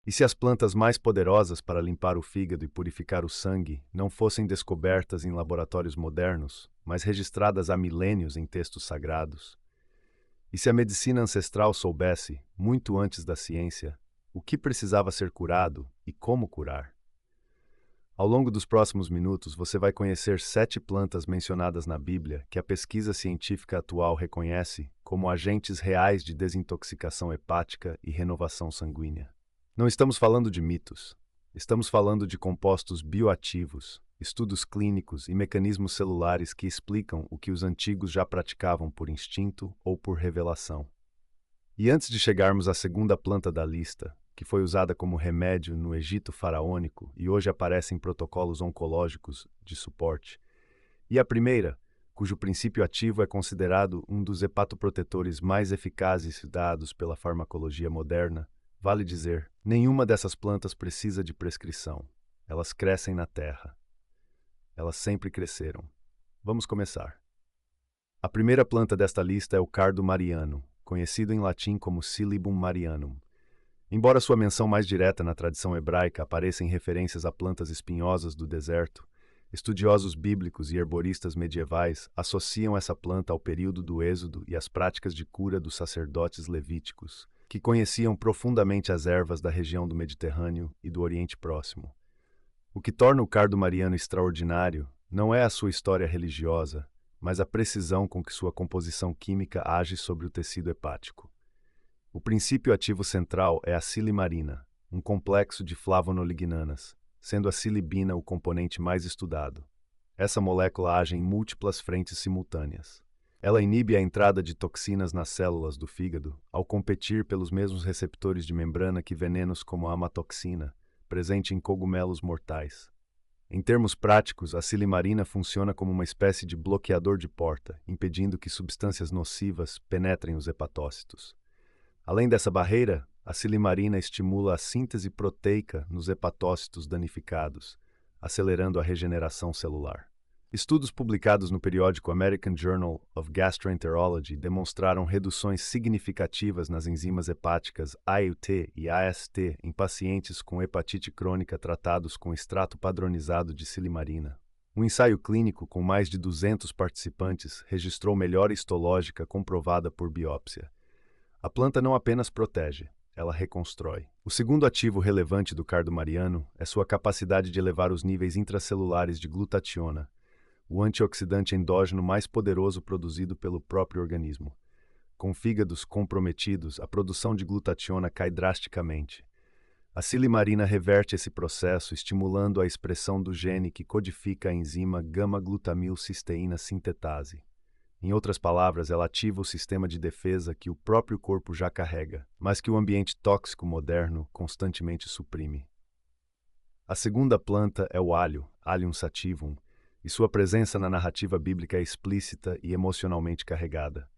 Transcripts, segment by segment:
E se as plantas mais poderosas para limpar o fígado e purificar o sangue não fossem descobertas em laboratórios modernos, mas registradas há milênios em textos sagrados? E se a medicina ancestral soubesse, muito antes da ciência, o que precisava ser curado e como curar? Ao longo dos próximos minutos, você vai conhecer 7 plantas mencionadas na Bíblia que a pesquisa científica atual reconhece como agentes reais de desintoxicação hepática e renovação sanguínea. Não estamos falando de mitos. Estamos falando de compostos bioativos, estudos clínicos e mecanismos celulares que explicam o que os antigos já praticavam por instinto ou por revelação. E antes de chegarmos à segunda planta da lista, que foi usada como remédio no Egito faraônico e hoje aparece em protocolos oncológicos de suporte, e a primeira, cujo princípio ativo é considerado um dos hepatoprotetores mais eficazes dados pela farmacologia moderna, vale dizer, nenhuma dessas plantas precisa de prescrição. Elas crescem na terra. Elas sempre cresceram. Vamos começar. A primeira planta desta lista é o cardo mariano, conhecido em latim como Silybum marianum. Embora sua menção mais direta na tradição hebraica apareça em referências a plantas espinhosas do deserto, estudiosos bíblicos e herboristas medievais associam essa planta ao período do Êxodo e às práticas de cura dos sacerdotes levíticos, que conheciam profundamente as ervas da região do Mediterrâneo e do Oriente Próximo. O que torna o cardo mariano extraordinário não é a sua história religiosa, mas a precisão com que sua composição química age sobre o tecido hepático. O princípio ativo central é a silimarina, um complexo de flavonolignanas, sendo a silibina o componente mais estudado. Essa molécula age em múltiplas frentes simultâneas. Ela inibe a entrada de toxinas nas células do fígado, ao competir pelos mesmos receptores de membrana que venenos como a amatoxina, presente em cogumelos mortais. Em termos práticos, a silimarina funciona como uma espécie de bloqueador de porta, impedindo que substâncias nocivas penetrem os hepatócitos. Além dessa barreira, a silimarina estimula a síntese proteica nos hepatócitos danificados, acelerando a regeneração celular. Estudos publicados no periódico American Journal of Gastroenterology demonstraram reduções significativas nas enzimas hepáticas ALT e AST em pacientes com hepatite crônica tratados com extrato padronizado de silimarina. Um ensaio clínico com mais de 200 participantes registrou melhora histológica comprovada por biópsia. A planta não apenas protege, ela reconstrói. O segundo ativo relevante do cardo mariano é sua capacidade de elevar os níveis intracelulares de glutationa, o antioxidante endógeno mais poderoso produzido pelo próprio organismo. Com fígados comprometidos, a produção de glutationa cai drasticamente. A silimarina reverte esse processo, estimulando a expressão do gene que codifica a enzima gama-glutamil-cisteína sintetase. Em outras palavras, ela ativa o sistema de defesa que o próprio corpo já carrega, mas que o ambiente tóxico moderno constantemente suprime. A segunda planta é o alho, Allium sativum, e sua presença na narrativa bíblica é explícita e emocionalmente carregada.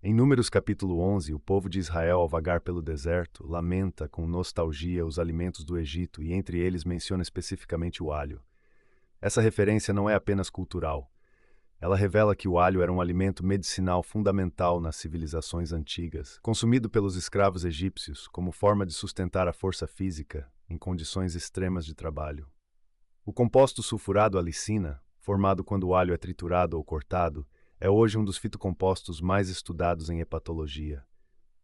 Em Números capítulo 11, o povo de Israel, ao vagar pelo deserto, lamenta com nostalgia os alimentos do Egito e entre eles menciona especificamente o alho. Essa referência não é apenas cultural. Ela revela que o alho era um alimento medicinal fundamental nas civilizações antigas, consumido pelos escravos egípcios como forma de sustentar a força física em condições extremas de trabalho. O composto sulfurado alicina, formado quando o alho é triturado ou cortado, é hoje um dos fitocompostos mais estudados em hepatologia.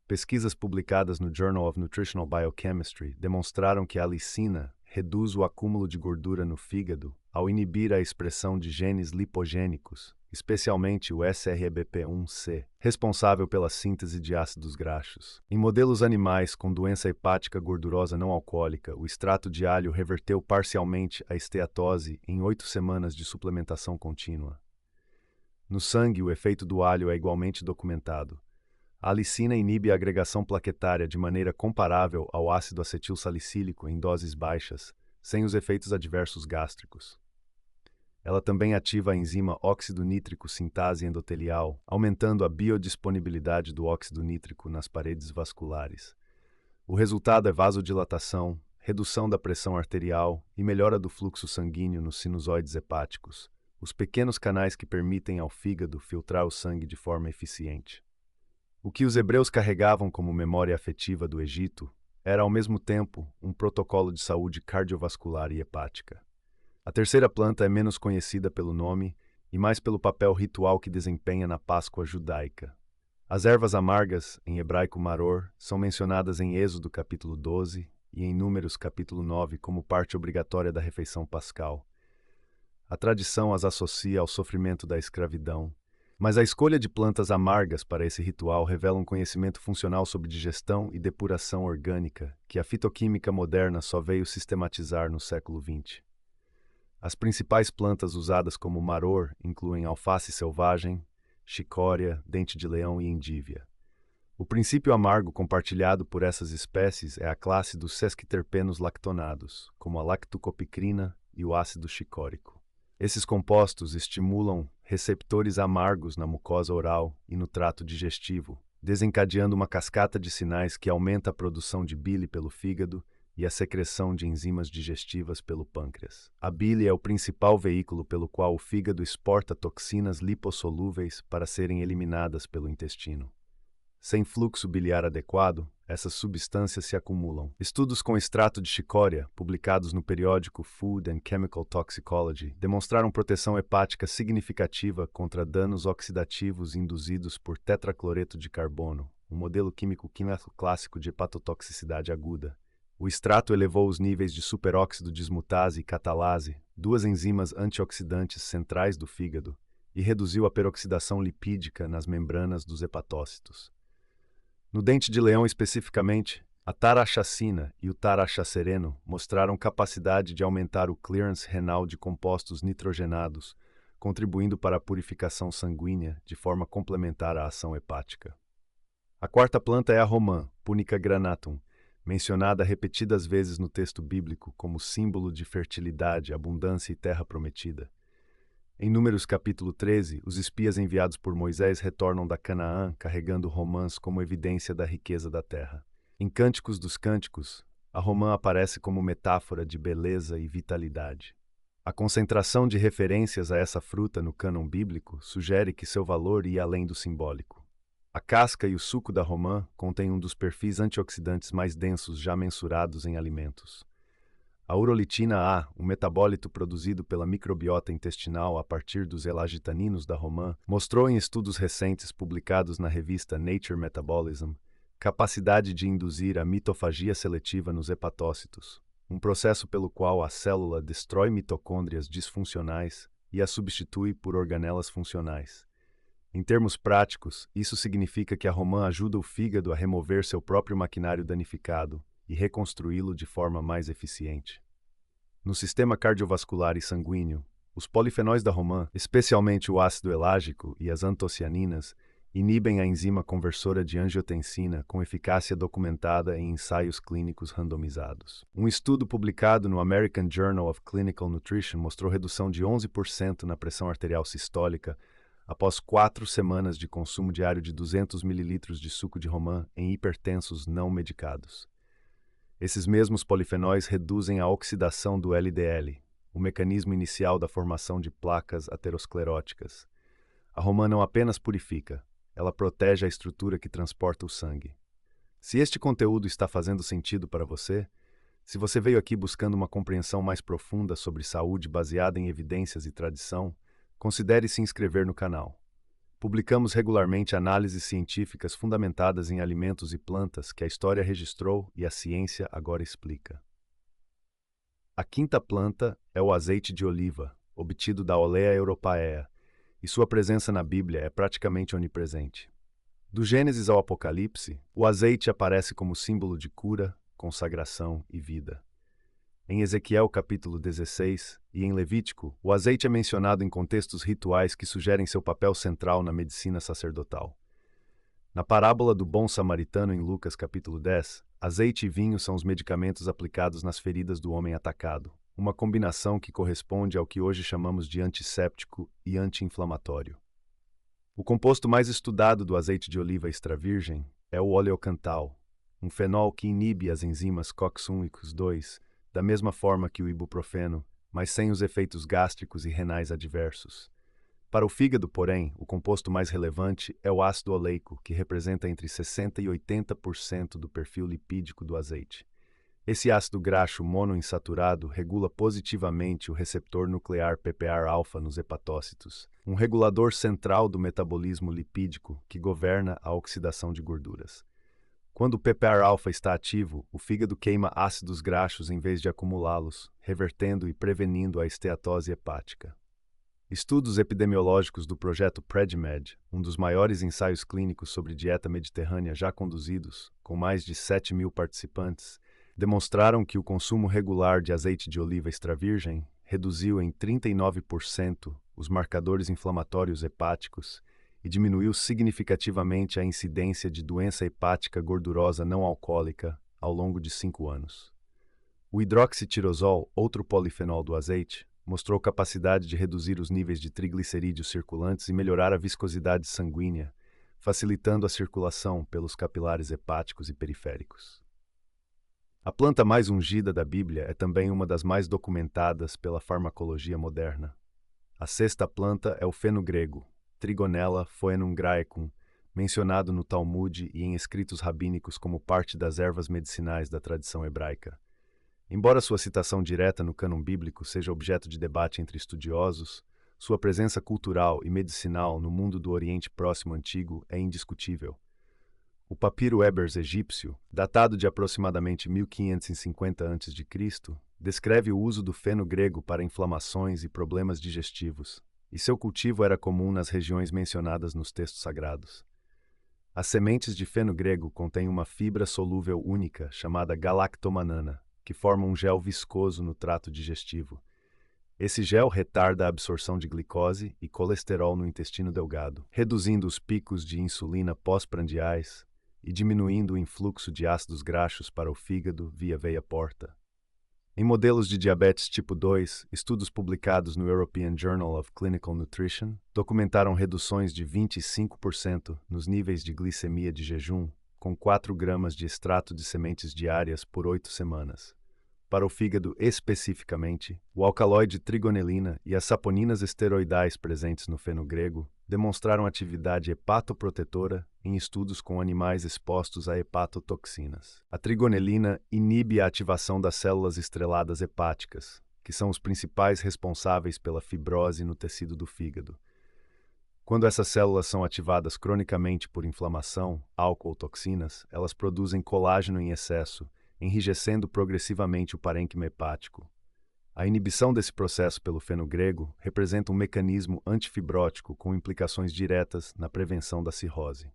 Pesquisas publicadas no Journal of Nutritional Biochemistry demonstraram que a alicina reduz o acúmulo de gordura no fígado ao inibir a expressão de genes lipogênicos, especialmente o SRBP1C, responsável pela síntese de ácidos graxos. Em modelos animais com doença hepática gordurosa não alcoólica, o extrato de alho reverteu parcialmente a esteatose em 8 semanas de suplementação contínua. No sangue, o efeito do alho é igualmente documentado. A alicina inibe a agregação plaquetária de maneira comparável ao ácido acetilsalicílico em doses baixas, sem os efeitos adversos gástricos. Ela também ativa a enzima óxido nítrico sintase endotelial, aumentando a biodisponibilidade do óxido nítrico nas paredes vasculares. O resultado é vasodilatação, redução da pressão arterial e melhora do fluxo sanguíneo nos sinusoides hepáticos, os pequenos canais que permitem ao fígado filtrar o sangue de forma eficiente. O que os hebreus carregavam como memória afetiva do Egito era ao mesmo tempo um protocolo de saúde cardiovascular e hepática. A terceira planta é menos conhecida pelo nome e mais pelo papel ritual que desempenha na Páscoa judaica. As ervas amargas, em hebraico maror, são mencionadas em Êxodo capítulo 12 e em Números capítulo 9 como parte obrigatória da refeição pascal. A tradição as associa ao sofrimento da escravidão, mas a escolha de plantas amargas para esse ritual revela um conhecimento funcional sobre digestão e depuração orgânica que a fitoquímica moderna só veio sistematizar no século XX. As principais plantas usadas como maror incluem alface selvagem, chicória, dente de leão e endívia. O princípio amargo compartilhado por essas espécies é a classe dos sesquiterpenos lactonados, como a lactocopicrina e o ácido chicórico. Esses compostos estimulam receptores amargos na mucosa oral e no trato digestivo, desencadeando uma cascata de sinais que aumenta a produção de bile pelo fígado e a secreção de enzimas digestivas pelo pâncreas. A bile é o principal veículo pelo qual o fígado exporta toxinas lipossolúveis para serem eliminadas pelo intestino. Sem fluxo biliar adequado, essas substâncias se acumulam. Estudos com extrato de chicória, publicados no periódico Food and Chemical Toxicology, demonstraram proteção hepática significativa contra danos oxidativos induzidos por tetracloreto de carbono, um modelo químico clássico de hepatotoxicidade aguda. O extrato elevou os níveis de superóxido dismutase e catalase, duas enzimas antioxidantes centrais do fígado, e reduziu a peroxidação lipídica nas membranas dos hepatócitos. No dente de leão especificamente, a taraxacina e o taraxacereno mostraram capacidade de aumentar o clearance renal de compostos nitrogenados, contribuindo para a purificação sanguínea de forma complementar à ação hepática. A quarta planta é a romã, Punica granatum, mencionada repetidas vezes no texto bíblico como símbolo de fertilidade, abundância e terra prometida. Em Números capítulo 13, os espias enviados por Moisés retornam da Canaã carregando romãs como evidência da riqueza da terra. Em Cânticos dos Cânticos, a romã aparece como metáfora de beleza e vitalidade. A concentração de referências a essa fruta no cânon bíblico sugere que seu valor ia além do simbólico. A casca e o suco da romã contêm um dos perfis antioxidantes mais densos já mensurados em alimentos. A urolitina A, um metabólito produzido pela microbiota intestinal a partir dos elagitaninos da romã, mostrou em estudos recentes publicados na revista Nature Metabolism capacidade de induzir a mitofagia seletiva nos hepatócitos, um processo pelo qual a célula destrói mitocôndrias disfuncionais e as substitui por organelas funcionais. Em termos práticos, isso significa que a romã ajuda o fígado a remover seu próprio maquinário danificado e reconstruí-lo de forma mais eficiente. No sistema cardiovascular e sanguíneo, os polifenóis da romã, especialmente o ácido elágico e as antocianinas, inibem a enzima conversora de angiotensina com eficácia documentada em ensaios clínicos randomizados. Um estudo publicado no American Journal of Clinical Nutrition mostrou redução de 11% na pressão arterial sistólica após 4 semanas de consumo diário de 200 ml de suco de romã em hipertensos não medicados. Esses mesmos polifenóis reduzem a oxidação do LDL, o mecanismo inicial da formação de placas ateroscleróticas. A romã não apenas purifica, ela protege a estrutura que transporta o sangue. Se este conteúdo está fazendo sentido para você, se você veio aqui buscando uma compreensão mais profunda sobre saúde baseada em evidências e tradição, considere se inscrever no canal. Publicamos regularmente análises científicas fundamentadas em alimentos e plantas que a história registrou e a ciência agora explica. A quinta planta é o azeite de oliva, obtido da Olea europaea, e sua presença na Bíblia é praticamente onipresente. Do Gênesis ao Apocalipse, o azeite aparece como símbolo de cura, consagração e vida. Em Ezequiel capítulo 16 e em Levítico, o azeite é mencionado em contextos rituais que sugerem seu papel central na medicina sacerdotal. Na parábola do bom samaritano em Lucas capítulo 10, azeite e vinho são os medicamentos aplicados nas feridas do homem atacado, uma combinação que corresponde ao que hoje chamamos de antisséptico e anti-inflamatório. O composto mais estudado do azeite de oliva extra virgem é o oleocantal, um fenol que inibe as enzimas COX-1 e COX-2, da mesma forma que o ibuprofeno, mas sem os efeitos gástricos e renais adversos. Para o fígado, porém, o composto mais relevante é o ácido oleico, que representa entre 60% e 80% do perfil lipídico do azeite. Esse ácido graxo monoinsaturado regula positivamente o receptor nuclear PPAR-alfa nos hepatócitos, um regulador central do metabolismo lipídico que governa a oxidação de gorduras. Quando o PPAR-alfa está ativo, o fígado queima ácidos graxos em vez de acumulá-los, revertendo e prevenindo a esteatose hepática. Estudos epidemiológicos do projeto PREDIMED, um dos maiores ensaios clínicos sobre dieta mediterrânea já conduzidos, com mais de 7.000 participantes, demonstraram que o consumo regular de azeite de oliva extra virgem reduziu em 39% os marcadores inflamatórios hepáticos e diminuiu significativamente a incidência de doença hepática gordurosa não alcoólica ao longo de 5 anos. O hidroxitirosol, outro polifenol do azeite, mostrou capacidade de reduzir os níveis de triglicerídeos circulantes e melhorar a viscosidade sanguínea, facilitando a circulação pelos capilares hepáticos e periféricos. A planta mais ungida da Bíblia é também uma das mais documentadas pela farmacologia moderna. A sexta planta é o feno grego, Trigonella phoenum graecum, mencionado no Talmud e em escritos rabínicos como parte das ervas medicinais da tradição hebraica. Embora sua citação direta no cânon bíblico seja objeto de debate entre estudiosos, sua presença cultural e medicinal no mundo do Oriente Próximo Antigo é indiscutível. O papiro Ebers egípcio, datado de aproximadamente 1550 a.C., descreve o uso do feno grego para inflamações e problemas digestivos, e seu cultivo era comum nas regiões mencionadas nos textos sagrados. As sementes de feno grego contêm uma fibra solúvel única chamada galactomanana, que forma um gel viscoso no trato digestivo. Esse gel retarda a absorção de glicose e colesterol no intestino delgado, reduzindo os picos de insulina pós-prandiais e diminuindo o influxo de ácidos graxos para o fígado via veia porta. Em modelos de diabetes tipo 2, estudos publicados no European Journal of Clinical Nutrition documentaram reduções de 25% nos níveis de glicemia de jejum, com 4 gramas de extrato de sementes diárias por 8 semanas. Para o fígado especificamente, o alcaloide trigonelina e as saponinas esteroidais presentes no feno grego demonstraram atividade hepatoprotetora em estudos com animais expostos a hepatotoxinas. A trigonelina inibe a ativação das células estreladas hepáticas, que são os principais responsáveis pela fibrose no tecido do fígado. Quando essas células são ativadas cronicamente por inflamação, álcool ou toxinas, elas produzem colágeno em excesso, enrijecendo progressivamente o parênquima hepático. A inibição desse processo pelo feno grego representa um mecanismo antifibrótico com implicações diretas na prevenção da cirrose.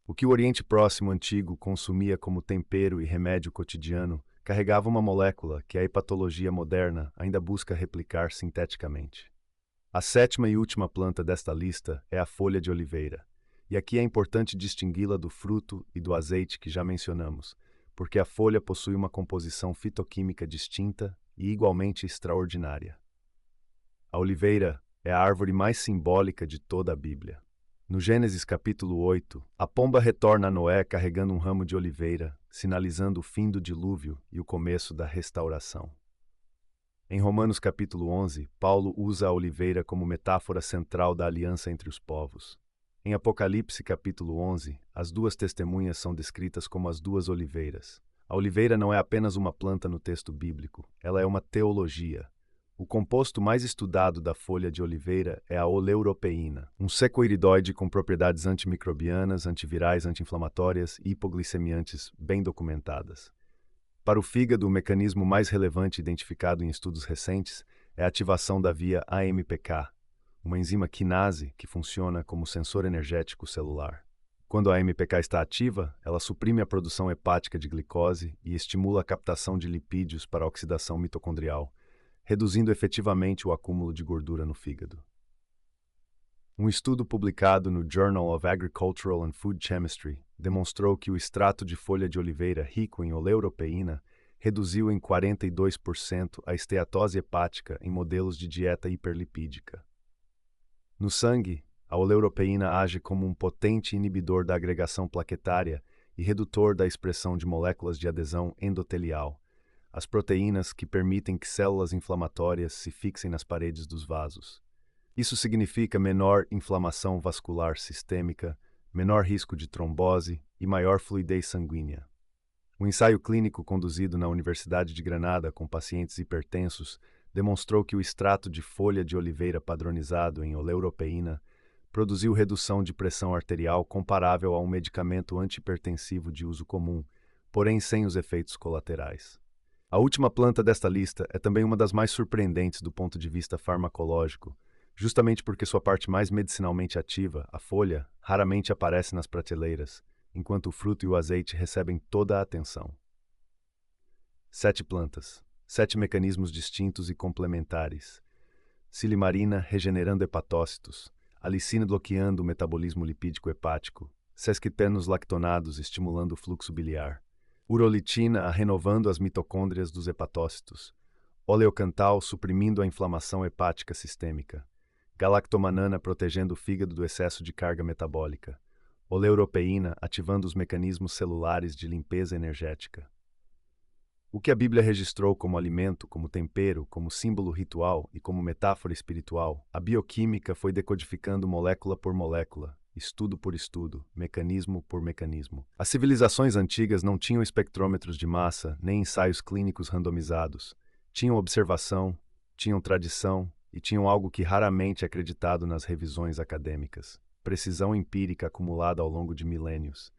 O que o Oriente Próximo Antigo consumia como tempero e remédio cotidiano carregava uma molécula que a hepatologia moderna ainda busca replicar sinteticamente. A sétima e última planta desta lista é a folha de oliveira, e aqui é importante distingui-la do fruto e do azeite que já mencionamos, porque a folha possui uma composição fitoquímica distinta e igualmente extraordinária. A oliveira é a árvore mais simbólica de toda a Bíblia. No Gênesis capítulo 8, a pomba retorna a Noé carregando um ramo de oliveira, sinalizando o fim do dilúvio e o começo da restauração. Em Romanos capítulo 11, Paulo usa a oliveira como metáfora central da aliança entre os povos. Em Apocalipse capítulo 11, as duas testemunhas são descritas como as duas oliveiras. A oliveira não é apenas uma planta no texto bíblico, ela é uma teologia. O composto mais estudado da folha de oliveira é a oleuropeína, um secoiridóide com propriedades antimicrobianas, antivirais, anti-inflamatórias e hipoglicemiantes bem documentadas. Para o fígado, o mecanismo mais relevante identificado em estudos recentes é a ativação da via AMPK, uma enzima quinase que funciona como sensor energético celular. Quando a AMPK está ativa, ela suprime a produção hepática de glicose e estimula a captação de lipídios para a oxidação mitocondrial, reduzindo efetivamente o acúmulo de gordura no fígado. Um estudo publicado no Journal of Agricultural and Food Chemistry demonstrou que o extrato de folha de oliveira rico em oleuropeína reduziu em 42% a esteatose hepática em modelos de dieta hiperlipídica. No sangue, a oleuropeína age como um potente inibidor da agregação plaquetária e redutor da expressão de moléculas de adesão endotelial, as proteínas que permitem que células inflamatórias se fixem nas paredes dos vasos. Isso significa menor inflamação vascular sistêmica, menor risco de trombose e maior fluidez sanguínea. Um ensaio clínico conduzido na Universidade de Granada com pacientes hipertensos demonstrou que o extrato de folha de oliveira padronizado em oleuropeína produziu redução de pressão arterial comparável a um medicamento antihipertensivo de uso comum, porém sem os efeitos colaterais. A última planta desta lista é também uma das mais surpreendentes do ponto de vista farmacológico, justamente porque sua parte mais medicinalmente ativa, a folha, raramente aparece nas prateleiras, enquanto o fruto e o azeite recebem toda a atenção. 7 plantas, 7 mecanismos distintos e complementares. Silimarina regenerando hepatócitos, alicina bloqueando o metabolismo lipídico hepático, sesquiterpenos lactonados estimulando o fluxo biliar, urolitina renovando as mitocôndrias dos hepatócitos, oleocantal suprimindo a inflamação hepática sistêmica, galactomanana protegendo o fígado do excesso de carga metabólica, oleuropeína ativando os mecanismos celulares de limpeza energética. O que a Bíblia registrou como alimento, como tempero, como símbolo ritual e como metáfora espiritual, a bioquímica foi decodificando molécula por molécula, estudo por estudo, mecanismo por mecanismo. As civilizações antigas não tinham espectrômetros de massa, nem ensaios clínicos randomizados. Tinham observação, tinham tradição e tinham algo que raramente é acreditado nas revisões acadêmicas: precisão empírica acumulada ao longo de milênios.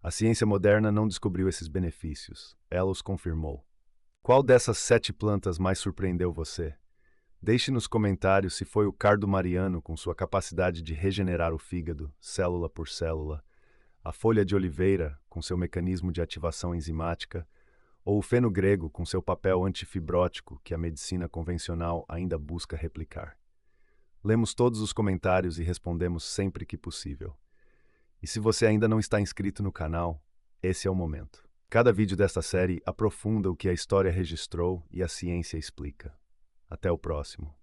A ciência moderna não descobriu esses benefícios, ela os confirmou. Qual dessas 7 plantas mais surpreendeu você? Deixe nos comentários se foi o cardo mariano com sua capacidade de regenerar o fígado, célula por célula, a folha de oliveira com seu mecanismo de ativação enzimática, ou o feno grego com seu papel antifibrótico que a medicina convencional ainda busca replicar. Lemos todos os comentários e respondemos sempre que possível. E se você ainda não está inscrito no canal, esse é o momento. Cada vídeo desta série aprofunda o que a história registrou e a ciência explica. Até o próximo.